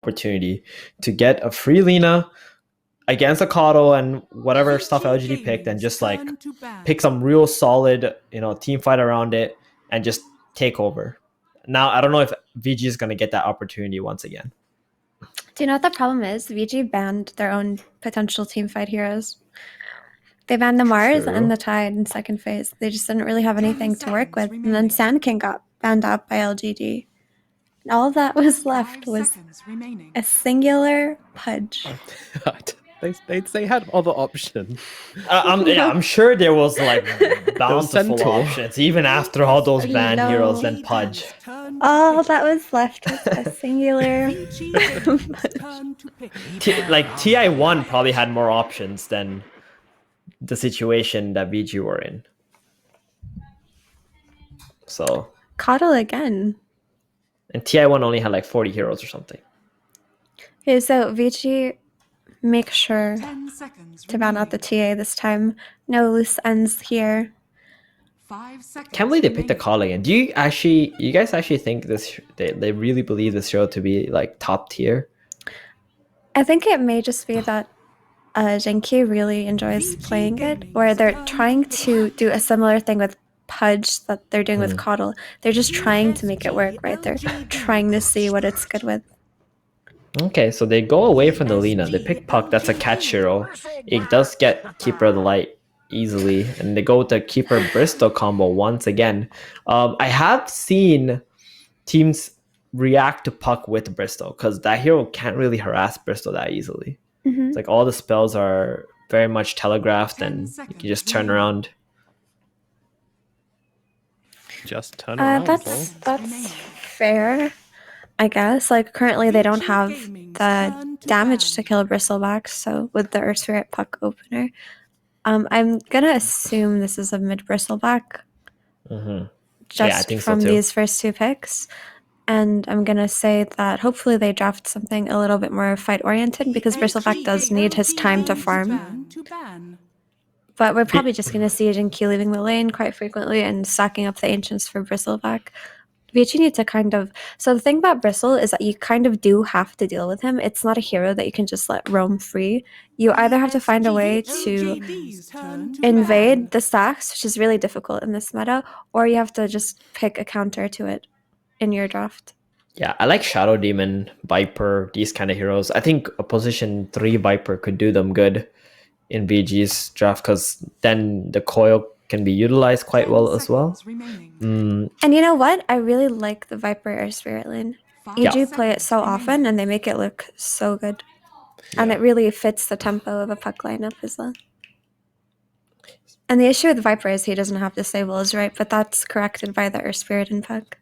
opportunity to get a free Lina against a Kato and whatever stuff LGD picked, and just like pick some real solid, team fight around it and just take over. Now, I don't know if VG is going to get that opportunity once again. Do you know what the problem is? VG banned their own potential team fight heroes. They banned the Mars and the Tide in second phase. They just didn't really have anything to work with. And then Sand King got banned out by LGD. And all that was left was a singular Pudge. They had other options. I'm sure there was like bountiful options, even after all those banned heroes and Pudge. All that was left was a singular like TI1 probably had more options than the situation that VG were in. So Coddle again. And TI1 only had like 40 heroes or something. Okay, so VG, make sure to ban out the TA this time. No loose ends here. 5 seconds. Can't believe they picked the call again. Do you guys actually think they really believe this hero to be like top tier? I think it may just be that Genki really enjoys playing it, or they're trying to do a similar thing with Pudge that they're doing with Coddle. They're just trying to make it work, right? They're trying to see what it's good with. Okay, so they go away from the Lina. They pick Puck. That's a catch hero. It does get Keeper of the Light easily, and they go with the Keeper Bristol combo once again. I have seen teams react to Puck with Bristol because that hero can't really harass Bristol that easily. It's like all the spells are very much telegraphed, and you can just turn around. Just turn around. That's fair, I guess. Like currently they don't have the damage to kill Bristleback, so with the Earth Spirit Puck opener. I'm gonna assume this is a mid Bristleback. Just from these first two picks. And I'm going to say that hopefully they draft something a little bit more fight-oriented, because Bristleback does need his time to farm. But we're probably just going to see Jinky leaving the lane quite frequently and stacking up the Ancients for Bristleback. Vici need to kind of... So the thing about Bristle is that you kind of do have to deal with him. It's not a hero that you can just let roam free. You either have to find a way to invade the stacks, which is really difficult in this meta, or you have to just pick a counter to it in your draft. Yeah, I like Shadow Demon, Viper, these kind of heroes. I think a position 3 Viper could do them good in BG's draft, because then the coil can be utilized quite well as well. And you know what? I really like the Viper Air Spirit lane. You do play it so often, and they make it look so good. Yeah. And it really fits the tempo of a Puck lineup as well. And the issue with Viper is he doesn't have disables, right? But that's corrected by the Earth Spirit and Puck.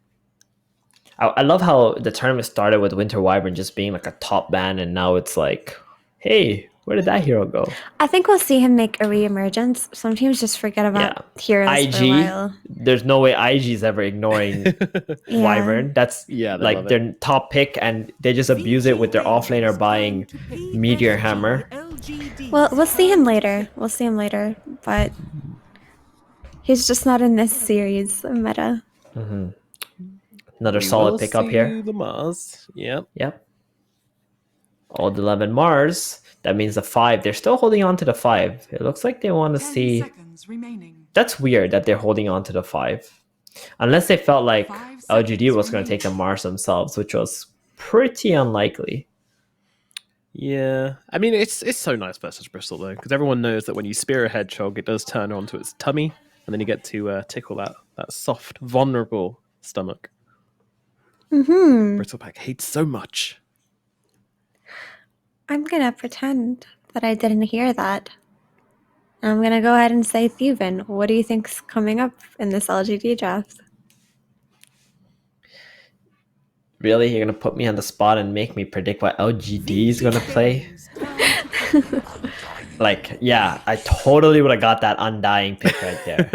I love how the tournament started with Winter Wyvern just being like a top ban, and now it's like, hey, where did that hero go? I think we'll see him make a re-emergence. Some teams just forget about heroes IG, for a while. There's no way IG's ever ignoring Wyvern. That's like their top pick, and they just abuse it with their offlaner buying Meteor Hammer. Well, we'll see him later. But he's just not in this series meta. Another solid pick up here. The Mars. Yep. Old 11 Mars. That means the 5. They're still holding on to the 5. It looks like they want to see... That's weird that they're holding on to the 5. Unless they felt like LGD was going to take the Mars themselves, which was pretty unlikely. Yeah. I mean, it's so nice versus Bristol, though, because everyone knows that when you spear a hedgehog, it does turn onto its tummy, and then you get to tickle that soft, vulnerable stomach. Bristleback hates so much. I'm going to pretend that I didn't hear that. I'm going to go ahead and say Theven. What do you think's coming up in this LGD draft? Really? You're going to put me on the spot and make me predict what LGD is going to play? I totally would have got that Undying pick right there.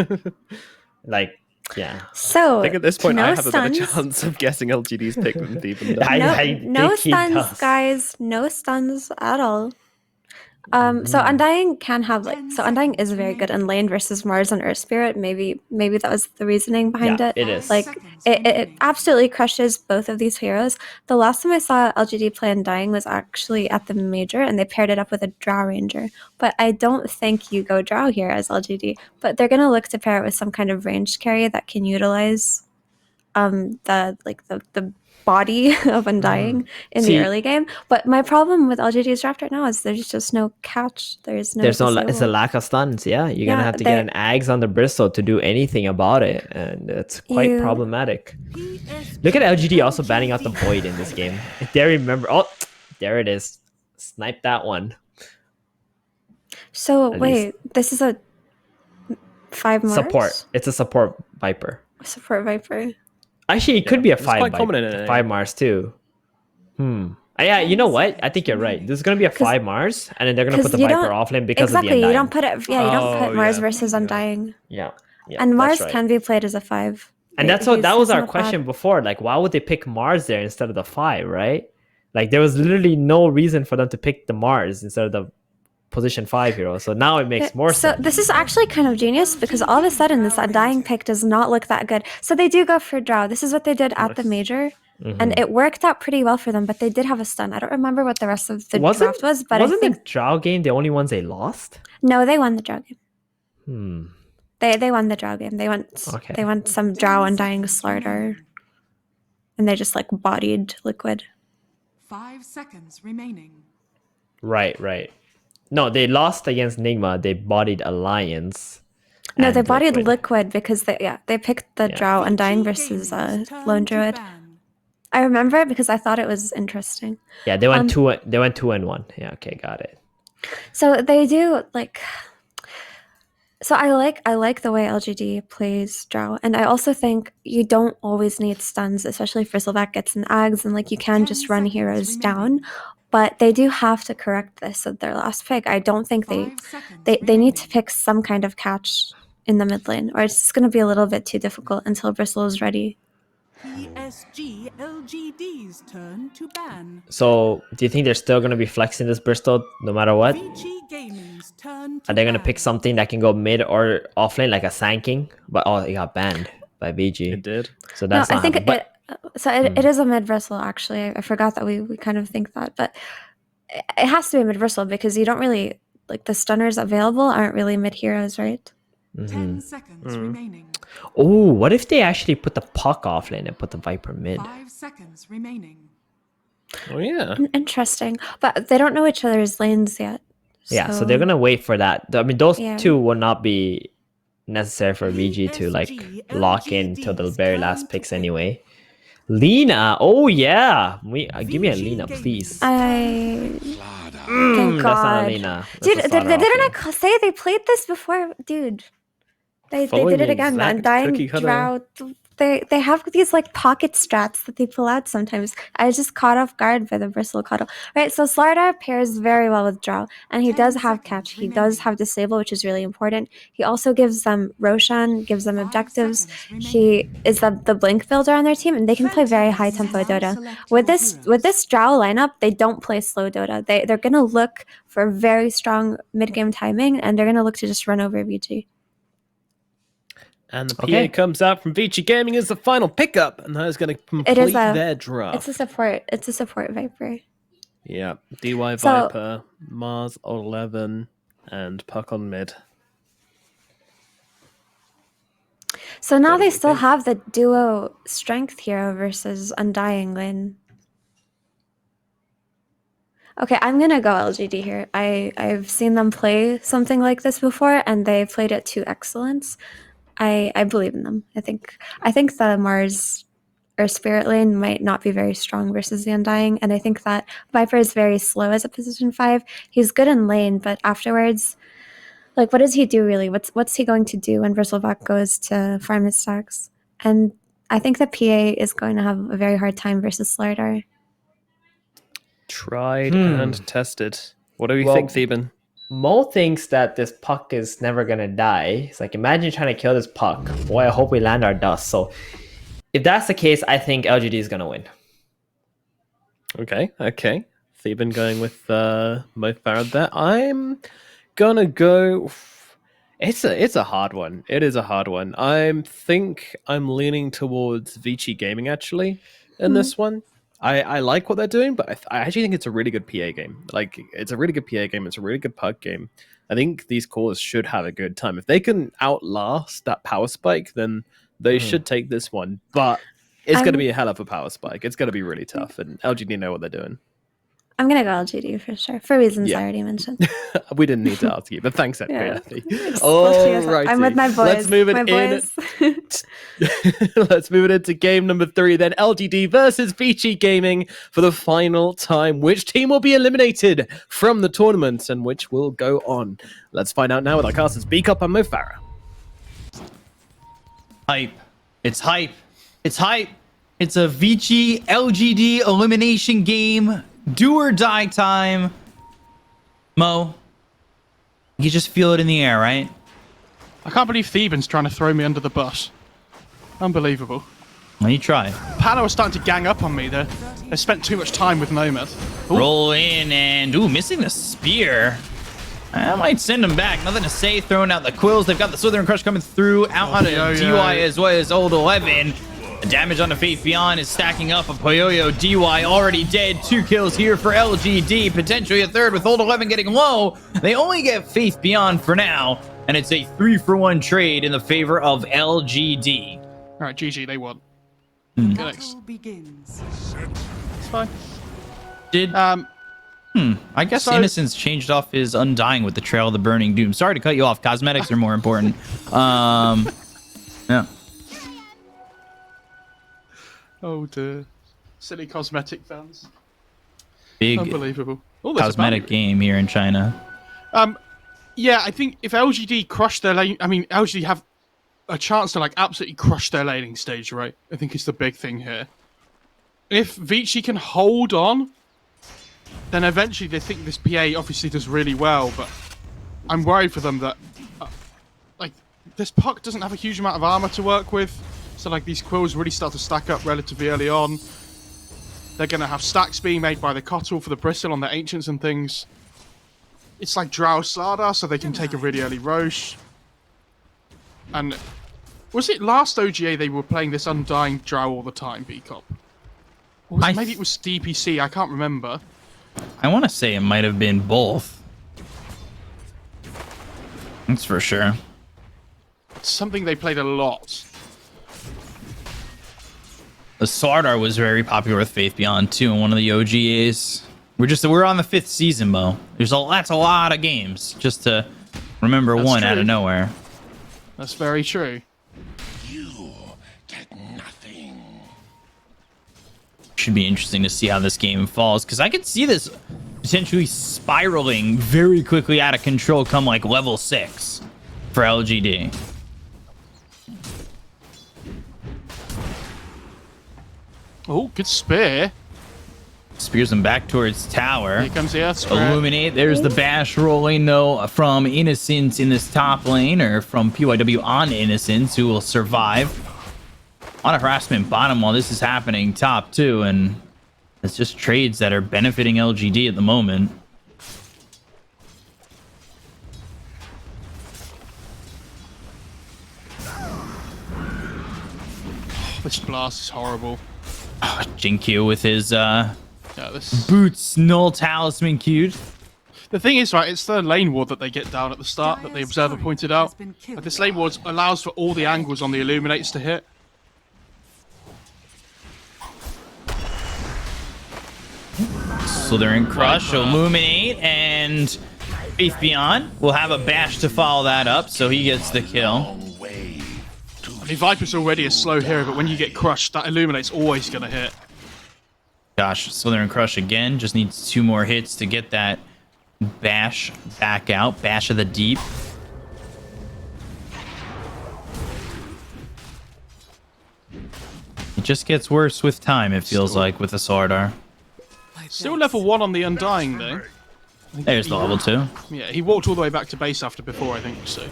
So, I think at this point I have a better chance of guessing LGD's pick than Theven does. No stuns, guys. No stuns at all. So Undying can have Undying is very good in lane versus Mars and Earth Spirit. Maybe that was the reasoning behind Yeah, it. it is. Like it absolutely crushes both of these heroes. The last time I saw LGD play Undying was actually at the major, and they paired it up with a Drow Ranger. But I don't think you go Drow here as LGD. But they're gonna look to pair it with some kind of ranged carry that can utilize the body of Undying in See- the early game. But my problem with LGD's draft right now is there's just no catch. There's no it's a disable. lack of stuns. Yeah, you're gonna Yeah, have to get an Ags on the Bristol to do anything about it, and it's quite You- problematic. Look at LGD also banning out the Void in this game. If they remember, oh, there it is. Snipe that one. So At wait, this is a 5 Mars? Support. It's a support Viper. Support Viper. Actually, it could be a it's 5 quite Viper, common in it. 5 Mars too. Yeah, you know what? I think you're right. There's gonna be a 5 Mars, and then they're gonna put the you Viper don't- offlane because exactly, of the you Undying. don't put it. Yeah, you don't put Oh, Mars yeah. versus Undying. Yeah, And that's Mars right. can be played as a 5. And that was our question before. Like, why would they pick Mars there instead of the 5, right? Like, there was literally no reason for them to pick the Mars instead of the position 5 hero. So now it makes more So sense. this is actually kind of genius because all of a sudden this Undying pick does not look that good. So they do go for Drow. This is what they did at the major. And it worked out pretty well for them, but they did have a stun. I don't remember what the rest of the draft was, but I think the Drow game the only ones they lost? no, they won the Drow game. They won the Drow game. They went some Drow Undying Slardar, and they just like bodied Liquid. 5 seconds remaining. Right. No, they lost against Nigma. They bodied Alliance. No, and they bodied Liquid because they picked the Drow Undying versus Lone Druid. I remember it because I thought it was interesting. Yeah, they went 2 and 1. Yeah, okay, got it. So they do like. So I like the way LGD plays Drow, and I also think you don't always need stuns, especially if Bristleback gets an Ags, and like you can just run heroes down. But they do have to correct this at their last pick. I don't think they need to pick some kind of catch in the mid lane, or it's just going to be a little bit too difficult until Bristle is ready. PSG.LGD's turn to ban. So, do you think they're still going to be flexing this Bristol no matter what? Vici Gaming's turn to Are they going to ban. pick something that can go mid or offlane, like a Sanking? But it got banned by BG. It did. So that's No, I not think happening. it is a mid Bristle actually. I forgot that we kind of think that, but it has to be mid Bristle because you don't really like the stunners available aren't really mid heroes, right? 10 seconds remaining. Oh, what if they actually put the puck offlane and put the Viper mid? 5 seconds remaining. Oh yeah. Interesting, but they don't know each other's lanes yet. Yeah, so they're gonna wait for that. I mean, those Yeah. two will not be necessary for VG to like lock in till the very last picks anyway. Lena, oh yeah, give me a Lena, please. Thank That's not a God, Lena. That's dude. a They Slaughter didn't offlane. say they played this before, dude. They Following did it the again. The exact Undying cookie cutter. Drought. They have these like pocket strats that they pull out sometimes. I was just caught off guard by the Bristle Cuddle. Right, so Slardar pairs very well with Drow, and he 10 does have seconds catch. He remaining. does have disable, which is really important. He also gives them Roshan, gives them 5 objectives. seconds He is the blink builder on their team, and they can play very high tempo Dota. With this Drow lineup, they don't play slow Dota. They're gonna look for very strong mid game timing, and they're gonna look to just run over VG. And the PA Okay. comes out from Vici Gaming as the final pickup, and that is going to complete their draft. It's a support Viper. Yeah, DY So- Viper, Mars 11, and Puck on mid. So now What do they we still think? have the duo strength hero versus Undying lane. Okay, I'm gonna go LGD here. I've seen them play something like this before, and they played it to excellence. I believe in them. I think the Mars or Spirit lane might not be very strong versus the Undying, and I think that Viper is very slow as a position 5. He's good in lane, but afterwards, like, what does he do really? What's he going to do when Bristleback goes to farm his stacks? And I think the PA is going to have a very hard time versus Slardar. Tried and tested. What do we Well, think, Theben? Mo thinks that this puck is never gonna die. It's like, imagine trying to kill this puck. Boy, I hope we land our dust. So if that's the case, I think LGD is gonna win. Okay. Theben going with Mo Farah there. I'm gonna go. It's a hard one. It is a hard one. Think I'm leaning towards Vici Gaming actually in this one. I like what they're doing, but I actually think it's a really good PA game. Like, it's a really good PA game. It's a really good pug game. I think these cores should have a good time. If they can outlast that power spike, then they should take this one. But it's going to be a hell of a power spike. It's going to be really tough, and LGD know what they're doing. I'm gonna go LGD for sure, for reasons Yeah. I already mentioned. We didn't need to ask you, but thanks anyway, Yeah. Effie. Alrighty. I'm with my boys. Let's move it my in. boys. Let's move it into game number 3 then. LGD versus Vici Gaming for the final time. Which team will be eliminated from the tournament and which will go on? Let's find out now with our casters Beakup and Mo Farah. Hype. It's hype. It's hype. It's a Vici LGD elimination game. Do or die time. Mo, you just feel it in the air, right? I can't believe Theban's trying to throw me under the bus. Unbelievable. Well, you try. Pano are starting to gang up on me there. They spent too much time with Nomad. Ooh. Roll in and, missing the spear. I might send them back. Nothing to say. Throwing out the quills. They've got the Southern Crush coming through. Out on a DY as well as Old 11. The damage on the Faith Beyond is stacking up. A Poyoyo DY already dead. 2 kills here for LGD. Potentially a third with Old 11 getting low. They only get Faith Beyond for now. And it's a 3-for-1 trade in the favor of LGD. All right, GG, they won. Battle begins. It's fine. Did I guess So- Innocence changed off his Undying with the Trail of the Burning Doom. Sorry to cut you off. Cosmetics are more important. Yeah. Oh dear. Silly cosmetic fans. Big Unbelievable. Oh, there's a cosmetic boundary. game here in China. Yeah, I think if LGD crush their lane, I mean, LGD have a chance to like absolutely crush their laning stage, right? I think it's the big thing here. If Vici can hold on, then eventually they think this PA obviously does really well, but I'm worried for them that like this puck doesn't have a huge amount of armor to work with, so like these quills really start to stack up relatively early on. They're gonna have stacks being made by the Cottle for the Bristle on the Ancients and things. It's like Drow Slardar, so they can take a really early Roche. And was it last OGA they were playing this Undying Drow all the time, B-Cop? Or maybe it was DPC, I can't remember. I want to say it might have been both. That's for sure. It's something they played a lot. The Sardar was very popular with Faith Beyond too in one of the OGAs. We're on the 5th season, Mo. That's a lot of games just to remember That's one true. out of nowhere. That's very true. Should be interesting to see how this game falls, because I could see this potentially spiraling very quickly out of control come like level 6 for LGD. Oh, good spear. Spears him back towards tower. Here comes the Earth Spirit. Illuminate. There's the bash rolling though from Innocence in this top lane, or from PYW on Innocence, who will survive. A lot of harassment bottom while this is happening top too, and it's just trades that are benefiting LGD at the moment. This blast is horrible. Jinkyu with his Yeah, this. boots null talisman queued. The thing is, right, it's the lane ward that they get down at the start that the observer pointed out. Like, this lane ward allows for all the angles on the Illuminates to hit. Slithering Crush, Illuminate, and Faith Beyond will have a bash to follow that up, so he gets the kill. I mean, Viper's already a slow hero, but when you get crushed, that Illuminate's always going to hit. Gosh, Slithering Crush again, just needs 2 more hits to get that bash back out. Bash of the Deep. It just gets worse with time, it feels like, with the Sardar. Still level 1 on the Undying, though. There's the level 2. Yeah, he walked all the way back to base after before, I think, so.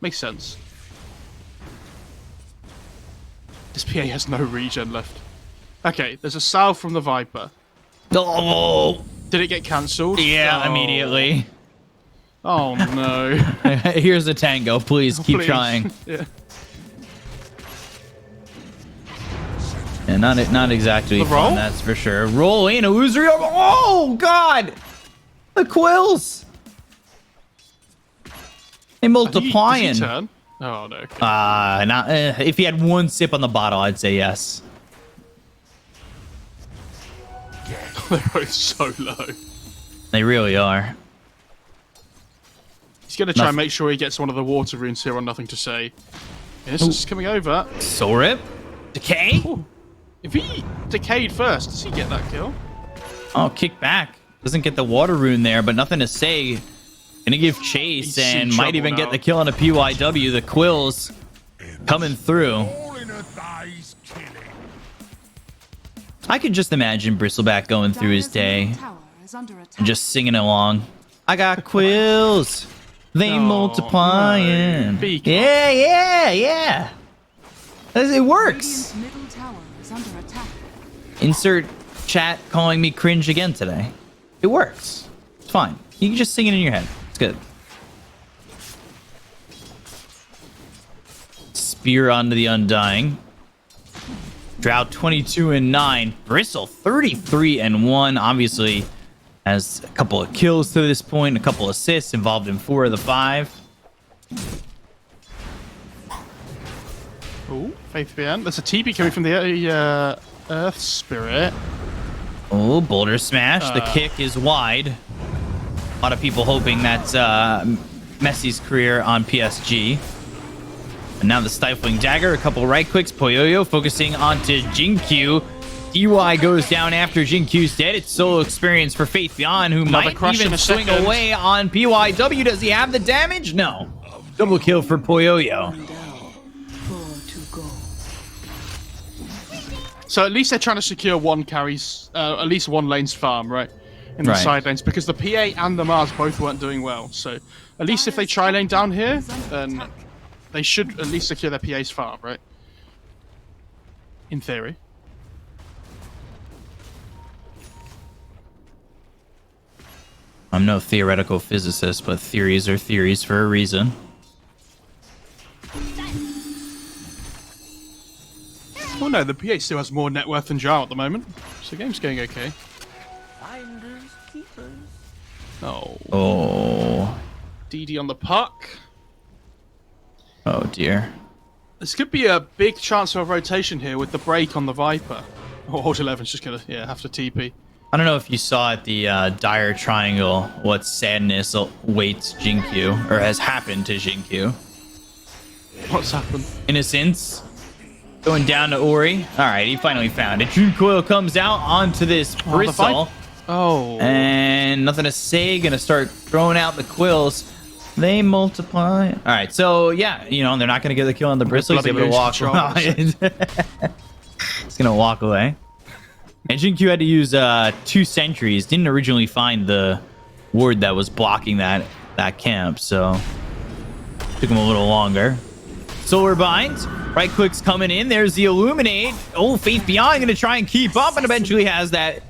Makes sense. This PA has no regen left. Okay, there's a salve from the Viper. Oh, Did it get cancelled? yeah, Oh. immediately. Oh no. Here's a tango. Please keep Please. trying. Yeah. And not exactly The fun, roll? that's for sure. Roll in, illusory. Oh God, the quills. They multiplying. Does he turn? Oh no. Okay. Not if he had one sip on the bottle, I'd say yes. They're both so low. They really are. He's gonna try and make sure he gets one of the water runes here on Nothing to Say. This is coming over. Soul Rip, Decay. Ooh. If he decayed first, does he get that kill? Oh, kick back. Doesn't get the water rune there, but Nothing to Say. Gonna give chase He's in and might trouble even get now. the kill on a PYW. The quills coming through. I could just imagine Bristleback going through his day and just singing along. I got quills. They No, multiplying. no. Be calm. Yeah. It works. Insert chat calling me cringe again today. It works. It's fine. You can just sing it in your head. It's good. Spear onto the Undying. Drought 22-9. Bristle 33-1. Obviously has a couple of kills to this point, a couple assists, involved in 4 of the 5. Oh, Faith BN. There's a TP coming from the Earth Spirit. Oh, Boulder Smash. The kick is wide. A lot of people hoping that's Messi's career on PSG. And now the Stifling Dagger. A couple right clicks. Poyoyo focusing onto Jinkyu. DY goes down after Jinkyu's dead. It's solo experience for Faith Beyond, who Another might crush in even a swing second. away on PYW. Does he have the damage? No. Double kill for Poyoyo. So at least they're trying to secure one carries, at least one lane's farm, right? In the Right. side lanes, because the PA and the Mars both weren't doing well. So at least if they try lane down here, then they should at least secure their PA's farm, right? In theory. I'm no theoretical physicist, but theories are theories for a reason. Oh no, the PA still has more net worth than Jar at the moment. So the game's going okay. Oh. Oh. DD on the puck. Oh, dear. This could be a big chance of a rotation here with the break on the Viper. Oh, Hold 11's just gonna, have to TP. I don't know if you saw at the dire triangle what sadness awaits Jinkyu, or has happened to Jinkyu. What's happened? Innocence. Going down to Ori. Alright, he finally found it. June Coil comes out onto this the Bristle. Oh. And Nothing to Say. Gonna start throwing out the quills. They multiply. Alright, so yeah, they're not gonna get the kill on the Bristle. He's Bloody able to walk lose away. He's gonna walk away. And Jinkyu had to use 2 sentries. Didn't originally find the ward that was blocking that camp, so took him a little longer. Solar Bind. Right click's coming in. There's the Illuminate. Oh, Faith Beyond gonna try and keep up, and eventually has that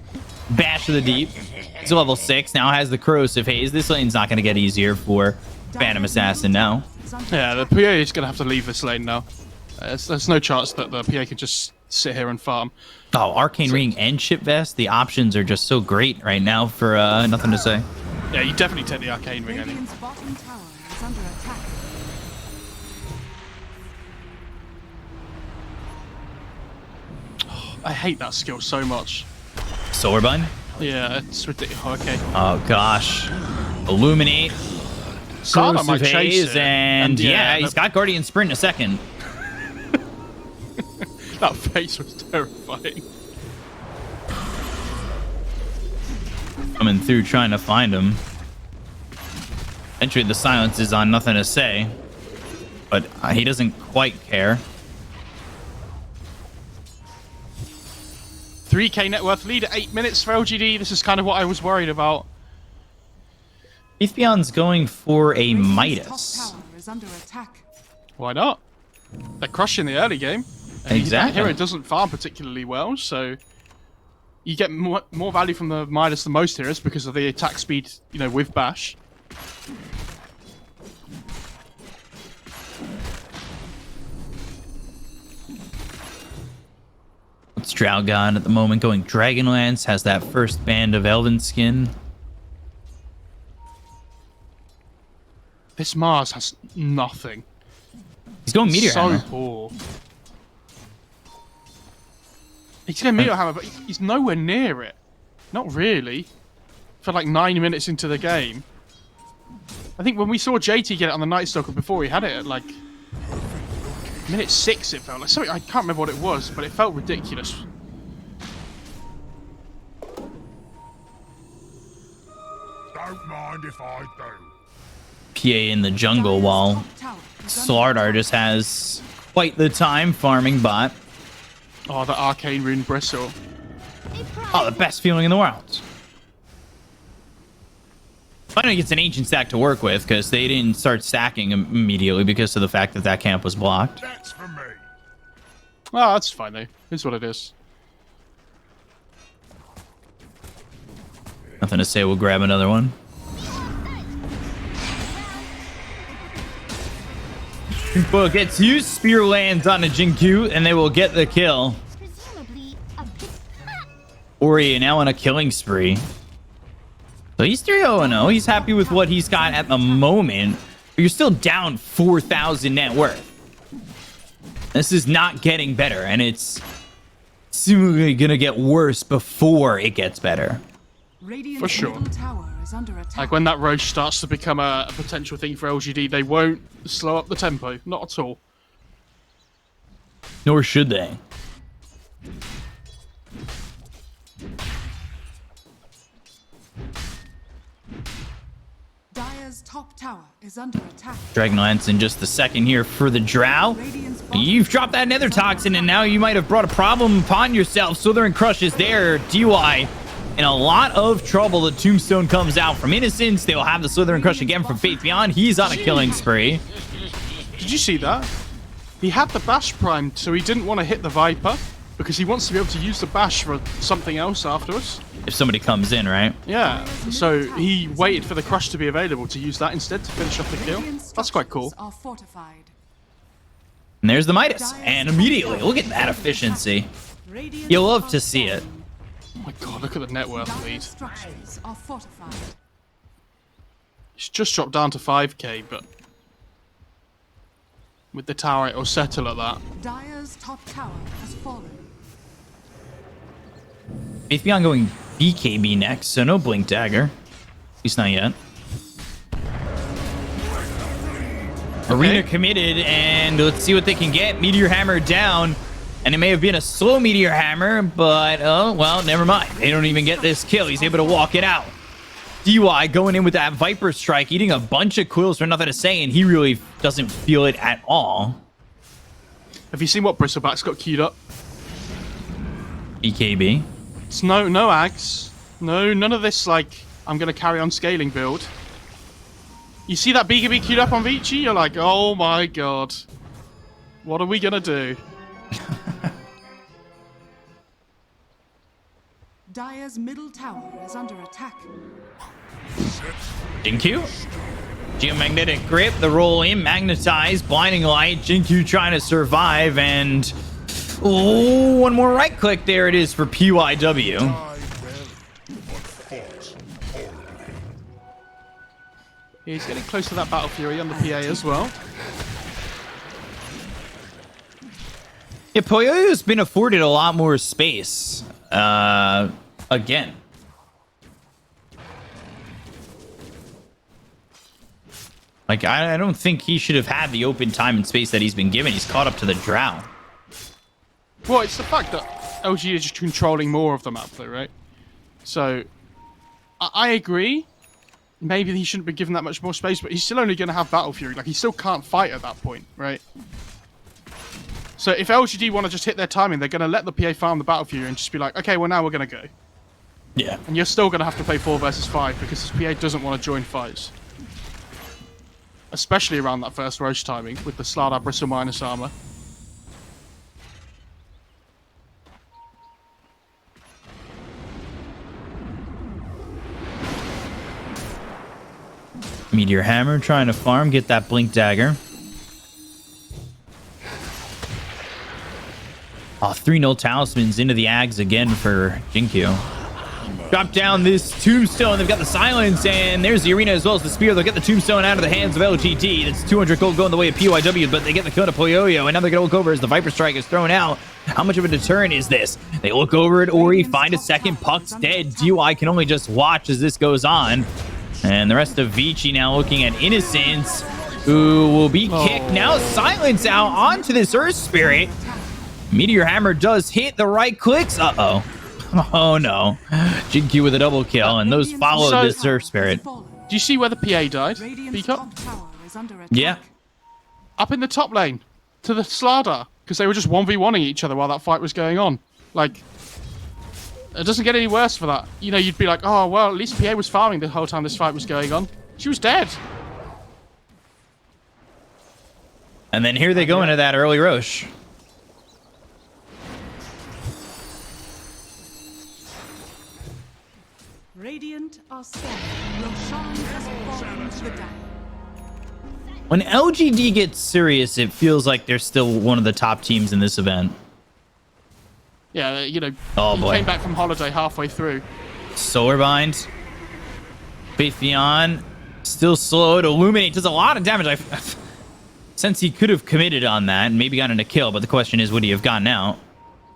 Bash to the Deep. He's level 6. Now has the Corrosive Haze. This lane's not gonna get easier for Phantom Assassin now. Yeah, the PA is going to have to leave this lane now. There's no chance that the PA can just sit here and farm. Oh, Arcane Ring and Chip Vest. The options are just so great right now for Nothing to Say. Yeah, you definitely take the Arcane Ring, I think. Radiant's bottom tower is under attack. I hate that skill so much. Solar Bind. Yeah, it's ridiculous. Okay. Oh gosh. Illuminate. Sana might Corrosive chase Haze, it. and yeah, he's that- got Guardian Sprint in a second. That face was terrifying. Coming through trying to find him. Eventually the silence is on Nothing to Say, but he doesn't quite care. 3k net worth lead at 8 minutes for LGD. This is kind of what I was worried about. Faith Beyond's going for a Radiant's Midas. top tower is under attack. Why not? They're crushing the early game. And Exactly. Hero doesn't farm particularly well, so you get more value from the Midas than most heroes because of the attack speed, you know, with Bash. It's Draugon at the moment going Dragonlance, has that first band of Elven Skin. This Mars has nothing. He's going Meteor So Hammer. poor. He's going Meteor Hammer, but he's nowhere near it. Not really. For like 9 minutes into the game. I think when we saw JT get it on the Night Stalker before, he had it at like minute 6. It felt like something. I can't remember what it was, but it felt ridiculous. Don't mind if I do. PA in the jungle while Slardar just has quite the time farming bot. Oh, the Arcane Rune Bristle. Oh, the best feeling in the world. Finally gets an ancient stack to work with because they didn't start stacking immediately because of the fact that that camp was blocked. That's for me. Oh, that's fine though. It's what it is. Nothing to say, we'll grab another one. Well, gets used, spear lands on a Jinkyu, and they will get the kill. Ori now on a killing spree. So he's 3-0-0. He's happy with what he's got at the moment. But you're still down 4,000 net worth. This is not getting better, and it's seemingly gonna get worse before it gets better. For sure. Tower is under attack. Like when that Roche starts to become a potential thing for LGD, they won't slow up the tempo. Not at all. Nor should they. Dire's top tower is under attack. Dragonlance in just a second here for the Drow. You've dropped that Nether Toxin, and now you might have brought a problem upon yourself. Slithering Crush is there. DUI in a lot of trouble. The Tombstone comes out from Innocence. They will have the Slithering Crush again from Faith Beyond. He's on a killing spree. Did you see that? He had the Bash primed, so he didn't want to hit the Viper because he wants to be able to use the Bash for something else afterwards. If somebody comes in, right? Yeah, so he waited for the Crush to be available to use that instead to finish off the kill. That's quite cool. Are fortified. And there's the Midas. And immediately, look at that efficiency. You'll love to see it. Oh my god, look at the net worth Dire's lead. structures are fortified. It's just dropped down to 5k, but with the tower it'll settle at that. Dire's top tower has fallen. Faith Beyond going BKB next, so no Blink Dagger. At least not yet. Arena committed, and let's see what they can get. Meteor Hammer down, and it may have been a slow Meteor Hammer, but oh well, never mind. They don't even get this kill. He's able to walk it out. DUI going in with that Viper Strike, eating a bunch of quills for nothing to say, and he really doesn't feel it at all. Have you seen what Bristleback's got queued up? BKB. It's no Ags. No, none of this, like, I'm going to carry on scaling build. You see that BKB queued up on Vici? You're like, oh my god. What are we going to do? Dire's middle tower is under attack. Jinkyu. Geomagnetic Grip, the roll in, Magnetize, Blinding Light, Jinkyu trying to survive, and oh, one more right click. There it is for PYW. He's getting close to that Battle Fury on the PA as well. Yeah, Poyoyo's been afforded a lot more space. Again. Like, I don't think he should have had the open time and space that he's been given. He's caught up to the Drow. Well, it's the fact that LG is just controlling more of the map, though, right? So, I agree. Maybe he shouldn't be given that much more space, but he's still only going to have Battle Fury. Like, he still can't fight at that point, right? So, if LGD want to just hit their timing, they're going to let the PA farm the Battle Fury and just be like, okay, well, now we're going to go. Yeah. And you're still going to have to play 4 versus 5 because this PA doesn't want to join fights. Especially around that first Roche timing with the Slardar Bristle minus armor. Meteor Hammer trying to farm, get that Blink Dagger. Oh, 3-0 Talismans into the Ags again for Jinkyu. Drop down this Tombstone. They've got the Silence, and there's the Arena as well as the Spear. They'll get the Tombstone out of the hands of LGD. That's 200 gold going the way of PYW, but they get the Kona Poyoyo, and now they're going to look over as the Viper Strike is thrown out. How much of a deterrent is this? They look over at Ori, find a second. Puck's dead. DUI can only just watch as this goes on. And the rest of Vici now looking at Innocence, who will be kicked. Now Silence out onto this Earth Spirit. Meteor Hammer does hit the right clicks. Uh-oh. Oh, no. Jinkyu with a double kill, and those follow this Earth Spirit. Do you see where the PA died? Radiant's Peacock? top tower is under attack. Yeah. Up in the top lane to the Slardar, because they were just 1v1ing each other while that fight was going on. Like, it doesn't get any worse for that. You know, you'd be like, oh, well, at least PA was farming the whole time this fight was going on. She was dead. And then here they go into that early Roche. Radiant are scanning. Roshan has fallen to the down. When LGD gets serious, it feels like they're still one of the top teams in this event. Yeah, you know, Oh, he boy. came back from holiday halfway through. Solar Bind. Faithion still slow to illuminate. Does a lot of damage. Since he could have committed on that and maybe gotten a kill, but the question is, would he have gotten out?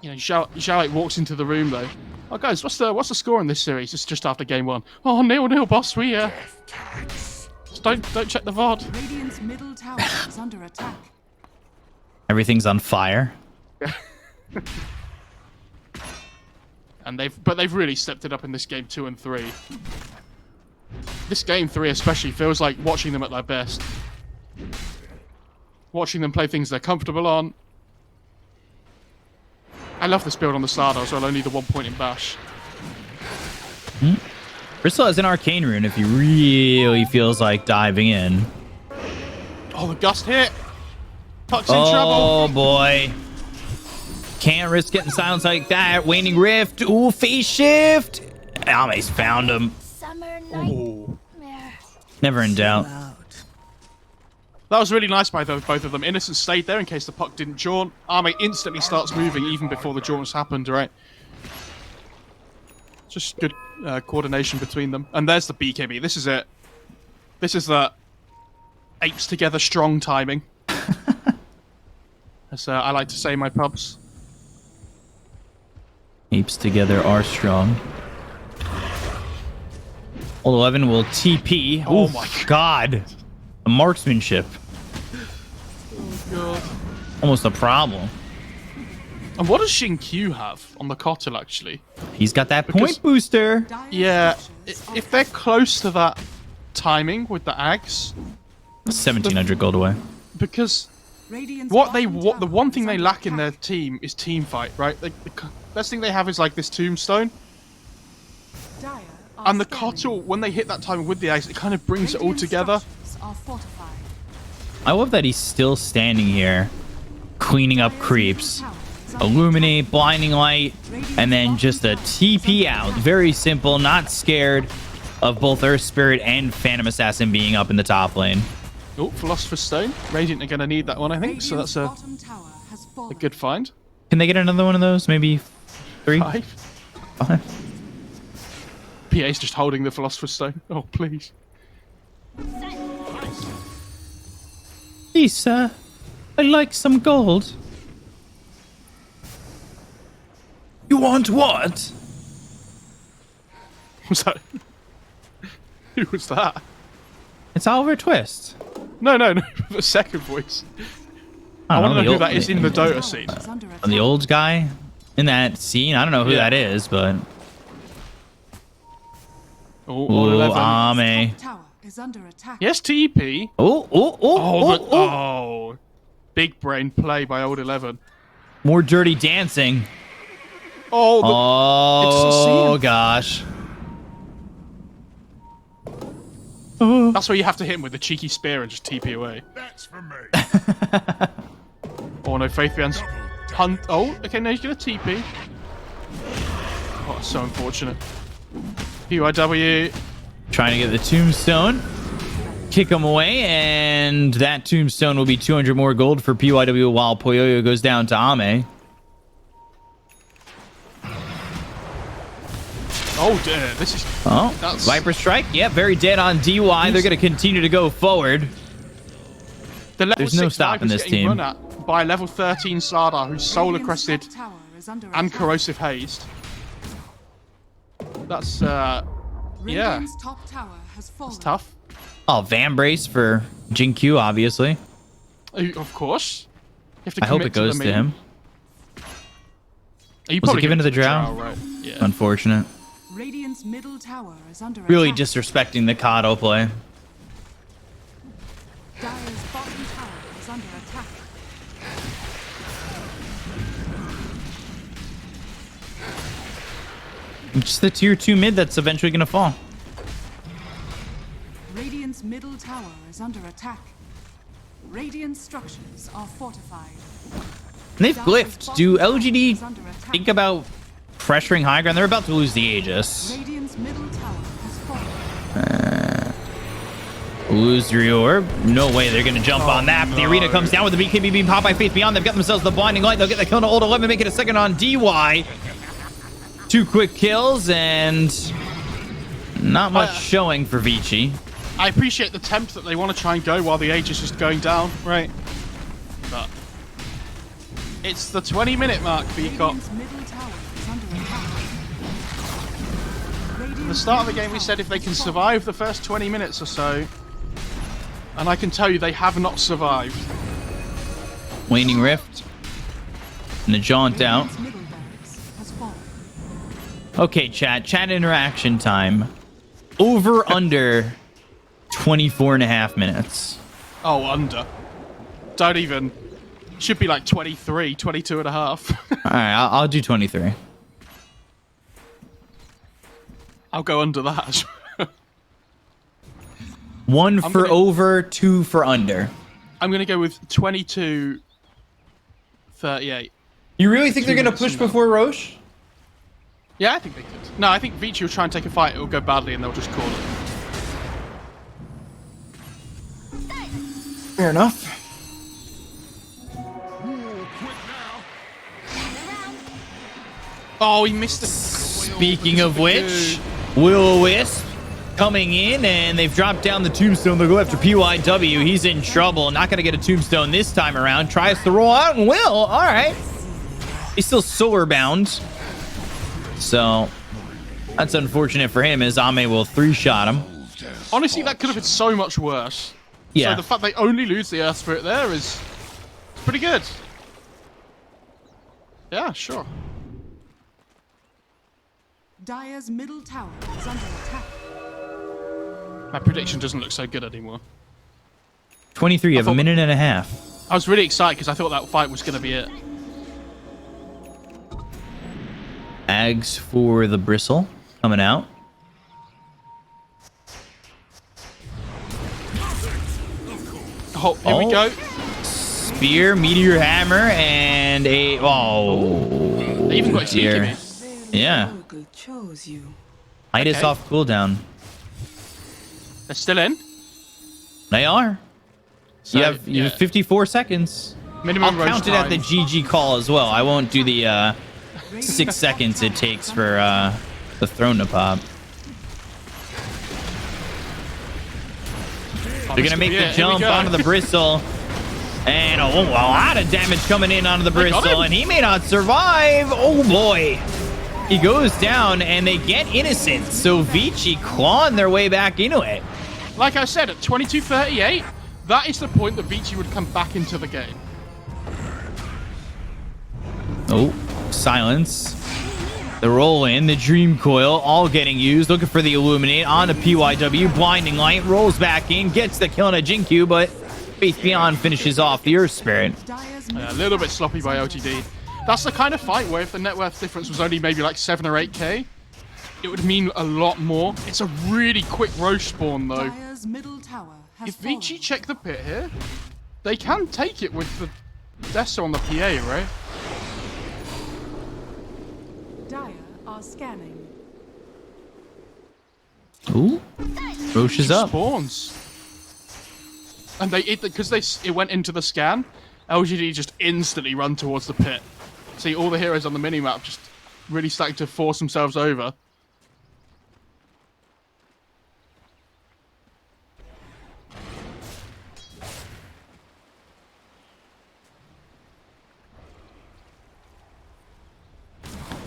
You know, Xiao walks into the room though. Oh guys, what's the score in this series? It's just after game 1. Oh, 0-0, boss. We just don't check the VOD. Radiant's middle tower is under attack. Everything's on fire. And they've really stepped it up in this game 2 and 3. This game 3 especially feels like watching them at their best. Watching them play things they're comfortable on. I love this build on the Slardar as well, only the 1 point in bash. Bristol has an Arcane Rune if he really feels like diving in. Oh, the gust hit! Puck's in Oh, trouble! boy. Can't risk getting silenced like that. Waning Rift. Ooh, Face Shift. Almay's found him. Summer Ooh. nightmare. Never in doubt. That was really nice by both of them. Innocent stayed there in case the puck didn't jaunt. Arme instantly starts moving even before the jaunts happened, right? Just good coordination between them. And there's the BKB. This is it. This is the apes together strong timing. As I like to say in my pubs. Apes together are strong. Old 11 will TP. Oh Oof, my God. The marksmanship. Oh god. Almost a problem. And what does Xinkyu have on the Kotal actually? He's got that Because- point booster. Dire's Yeah, structures are if they're close to that timing with the Ags, 1,700 gold away. because Radiant's the bottom one tower thing is they under lack in their attack. team is team fight, right? Like the best thing they have is like this Tombstone, Dire are and the scanning. Kotal when they hit that timing with the Ags, it kind of brings it all Radiant together. structures are fortified. I love that he's still standing here, cleaning up creeps. Illuminate, blinding light, and then just a TP out. Very simple, not scared of both Earth Spirit and Phantom Assassin being up in the top lane. Oh, Philosopher's Stone. Radiant are going to need that one, I think. So that's Radiant's a bottom tower has fallen. good find. Can they get another one of those? Maybe 3? 5. 5? PA's just holding the Philosopher's Stone. Oh, please. Please, sir. I'd like some gold. You want what? Was that? Who was that? It's Oliver Twist. No, the second voice. I want to know who that is in the Dota scene. Is under attack. The old guy in that scene. I don't know who Yeah. that is, but Oh, all ooh, 11. Ame. Top tower is under attack. Yes, TP. Oh, Oh, big brain play by old 11. More dirty dancing. Oh, Oh It's gosh. that's where you have to hit him with the cheeky spear and just TP away. That's for me. Oh no, Faithion's hunt. Oh, okay, no, he's gonna TP. Oh, that's so unfortunate. PYW. Trying to get the tombstone. kick him away, and that tombstone will be 200 more gold for PYW while Poyoyo goes down to Ame. Oh dear, this is... Oh, That's- Viper Strike. Yeah, very dead on DY. They're going to continue to go forward. The level There's no 6 stopping Viper's this getting team. run at by level 13 Sardar, who's solar Radiant's crested top tower is under and attack. corrosive hazed. That's yeah, Radiant's top tower has fallen. it's tough. Oh, Van Brace for Jinkyu, obviously. Of course. You have to I hope commit it goes the to meme. him. You Was it probably given give to the Drow? right? Yeah. Unfortunate. Radiant's middle tower is under Really attack. disrespecting the Kado play. Dire's bottom tower is under attack. Just the tier 2 mid that's eventually going to fall. Radiant's middle tower is under attack. Radiant structures are fortified. And they've Dire's glyphed. bottom Do tower LGD is under attack. think about pressuring high ground? They're about to lose the Aegis. Radiant's middle tower has fallen. Lose the reorb. No way they're going to jump on that. But the no. arena comes down with the BKB being popped by Faith Beyond. They've got themselves the blinding light. They'll get the kill to Old 11, make it a second on DY. 2 quick kills and not much showing for Vici. I appreciate the temp that they want to try and go while the age is just going down, right? But it's the 20-minute mark, Peacock. Radiant's middle tower is under attack. At the start of the game, we said if they can survive the first 20 minutes or so, and I can tell you they have not survived. Waning Rift. And a jaunt out. Radiant's middle barracks has fallen. Okay, chat interaction time. Over under 24 and a half minutes. Oh, under. Don't even. Should be like 23, 22 and a half. All right, I'll do 23. I'll go under that. 1 I'm for gonna- over, 2 for under. I'm going to go with 22, 38. You really think they're 2 going to minutes push from now. before Roche? Yeah, I think they could. No, I think Vici will try and take a fight. It will go badly and they'll just call it. Fair enough. Oh, he missed the... Speaking of which, Will-O-Wisp coming in, and they've dropped down the tombstone. They'll go after PYW. He's in trouble. Not going to get a tombstone this time around. Tries to roll out and will. All right. He's still solar bound. So that's unfortunate for him as Ame will 3-shot him. Honestly, that could have been so much worse. Yeah. So the fact they only lose the Earth Spirit there is pretty good. Yeah, sure. Dire's middle tower is under attack. My prediction doesn't look so good anymore. 23, you have a thought- minute and a half. I was really excited because I thought that fight was going to be it. Ags for the bristle coming out. Oh, here we go. Spear, meteor hammer, and a They even got a sneaky dear. me. Yeah. Itis Okay. off cooldown. They're still in. They are. So, you have yeah. 54 seconds. Minimum I'll roast count it at the time. GG call as well. I won't do the 6 seconds it takes for the throne to pop. They're gonna make Yeah, the here we jump go. onto the bristle. And a lot of damage coming in onto the They got bristle, him. and he may not survive. Oh boy. He goes down, and they get innocent. So Vici clawing their way back into it. Like I said, at 22:38, that is the point that Vici would come back into the game. Oh, silence. The roll in, the dream coil, all getting used. Looking for the illuminate on the PYW. Blinding light rolls back in, gets the kill on a Jinkyu, but Faith Beyond finishes off the Earth Spirit. Dire's A little bit sloppy by LGD. That's the kind of fight where if the net worth difference was only maybe like 7 or 8k, it would mean a lot more. It's a really quick Roche spawn though. Dire's middle tower has If fallen. Vici check the pit here, they can take it with the Dessa on the PA, right? Dire are scanning. Ooh, Roche is up. Spawns. And because it went into the scan, LGD just instantly run towards the pit. See, all the heroes on the minimap just really starting to force themselves over.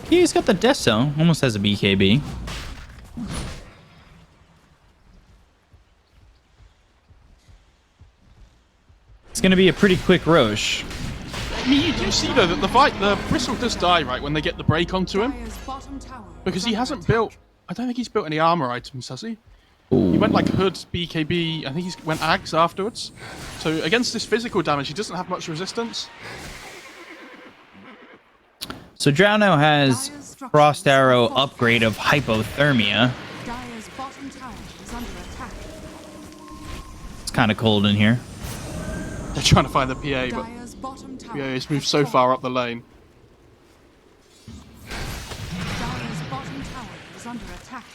He's got the death zone. Almost has a BKB. It's going to be a pretty quick Roche. I mean, you do see though that the Bristle does die right when they get the break onto him, Dire's bottom tower because is he under hasn't attack. built. I don't think he's built any armor items, has he? He went like Hood, BKB. I think he went Ags afterwards. So against this physical damage, he doesn't have much resistance. So Drow now has Frost Arrow upgrade of Hypothermia. Dire's bottom tower is under attack. It's kind of cold in here. They're trying to find the PA, but Dire's bottom tower PA has moved so far up the lane. Dire's bottom tower is under attack.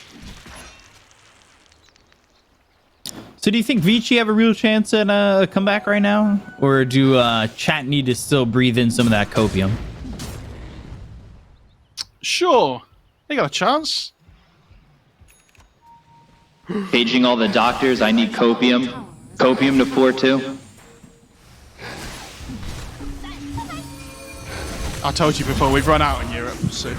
So do you think Vici have a real chance at a comeback right now? Or do chat need to still breathe in some of that copium? Sure, they got a chance. Paging all the doctors, I need copium. Copium to 4-2. I told you before, we've run out in Europe, so...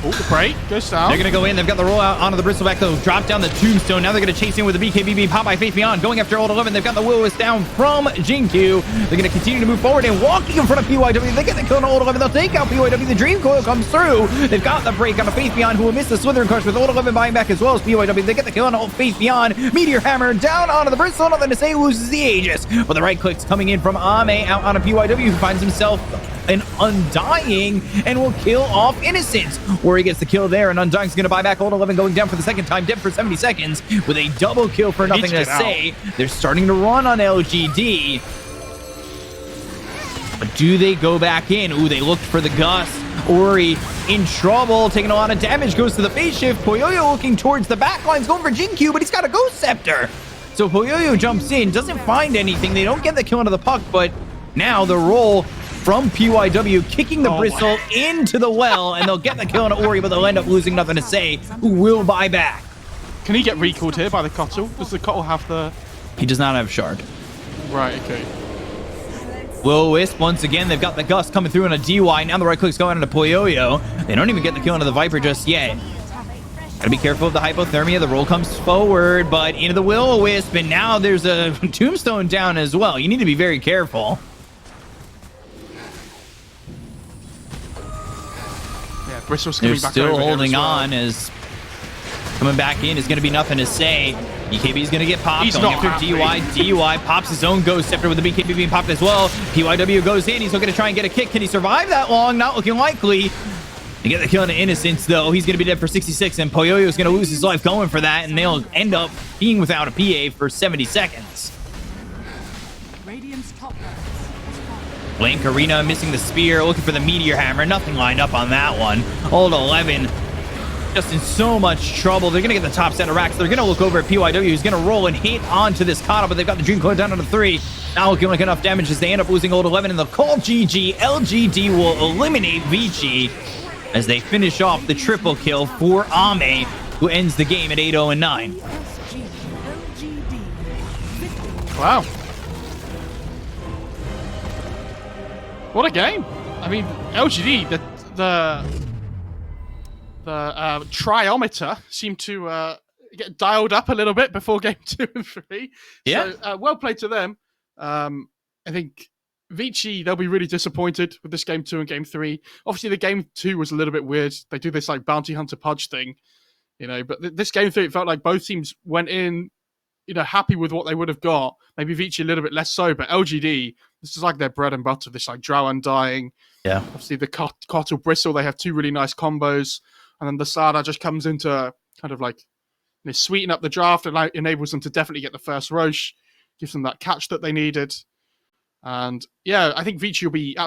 Oh, the break goes down. They're going to go in. They've got the rollout onto the Bristleback. They'll drop down the Tombstone. Now they're going to chase in with the BKB pop by Faith Beyond. Going after Old 11. They've got the Will-O-Wisp down from Jinku. They're going to continue to move forward and walking in front of PYW. They get the kill on Old 11. They'll take out PYW. The Dream Coil comes through. They've got the break on a Faith Beyond who will miss the Slithering Crush with Old 11 buying back as well as PYW. They get the kill on Old Faith Beyond. Meteor Hammer down onto the Bristol. Nothing to say, loses the Aegis. But the right clicks coming in from Ame out on a PYW who finds himself an Undying and will kill off Innocence. Where he gets the kill there, and Undying's going to buy back Old 11 going down for the second time, dead for 70 seconds with a double kill for nothing to say. They're starting to run on LGD. But do they go back in? Ooh, they looked for the Gust. Ori in trouble, taking a lot of damage, goes to the phase shift. Poyoyo looking towards the back lines, going for Jinku, but he's got a Ghost Scepter. So Poyoyo jumps in, doesn't find anything. They don't get the kill onto the puck, but now the roll from PYW kicking the Bristle into the well, and they'll get the kill on Ori, but they'll end up losing nothing to say, who will buy back. Can he get recalled here by the Cottle? Does the Cottle have the... He does not have Shard. Right, okay. Will-O-Wisp, once again, they've got the Gust coming through on a DY. Now the right click's going into Poyoyo. They don't even get the kill onto the Viper just yet. Gotta be careful of the Hypothermia. The roll comes forward, but into the Will-O-Wisp, and now there's a Tombstone down as well. You need to be very careful. Bristol's They're coming back still over here holding as well. on as coming back in is going to be nothing to say. BKB is going to get popped. He's Going not after happy. DUI pops his own Ghost Scepter with the BKB being popped as well. PYW goes in. He's looking to try and get a kick. Can he survive that long? Not looking likely. To get the kill on Innocence, though, he's going to be dead for 66, and Poyoyo is going to lose his life going for that, and they'll end up being without a PA for 70 seconds. Radiant's top barracks has fallen. Blank Arena missing the spear, looking for the Meteor Hammer. Nothing lined up on that one. Old 11 just in so much trouble. They're going to get the top set of racks. They're going to look over at PYW, who's going to roll and hit onto this Kata, but they've got the Dream Coil down on the 3. Not looking like enough damage as they end up losing Old 11, and they'll call GG. LGD will eliminate Vici as they finish off the triple kill for Ame, who ends the game at 8-0-9. PSG.LGD. Victory. Wow. What a game. I mean, LGD, the triometer seemed to get dialed up a little bit before game 2 and 3. Yeah. So, well played to them. I think Vici, they'll be really disappointed with this game 2 and game 3. Obviously, the game 2 was a little bit weird. They do this like bounty hunter pudge thing, you know. But this game 3, it felt like both teams went in, you know, happy with what they would have got. Maybe Vici a little bit less so, but LGD, this is like their bread and butter. This like Drow Undying. Yeah. Obviously, the Cottle Bristle, they have 2 really nice combos, and then the Sada just comes into kind of like, you know, sweeten up the draft and like, enables them to definitely get the first Roche, gives them that catch that they needed. And yeah, I think Vici will be absolutely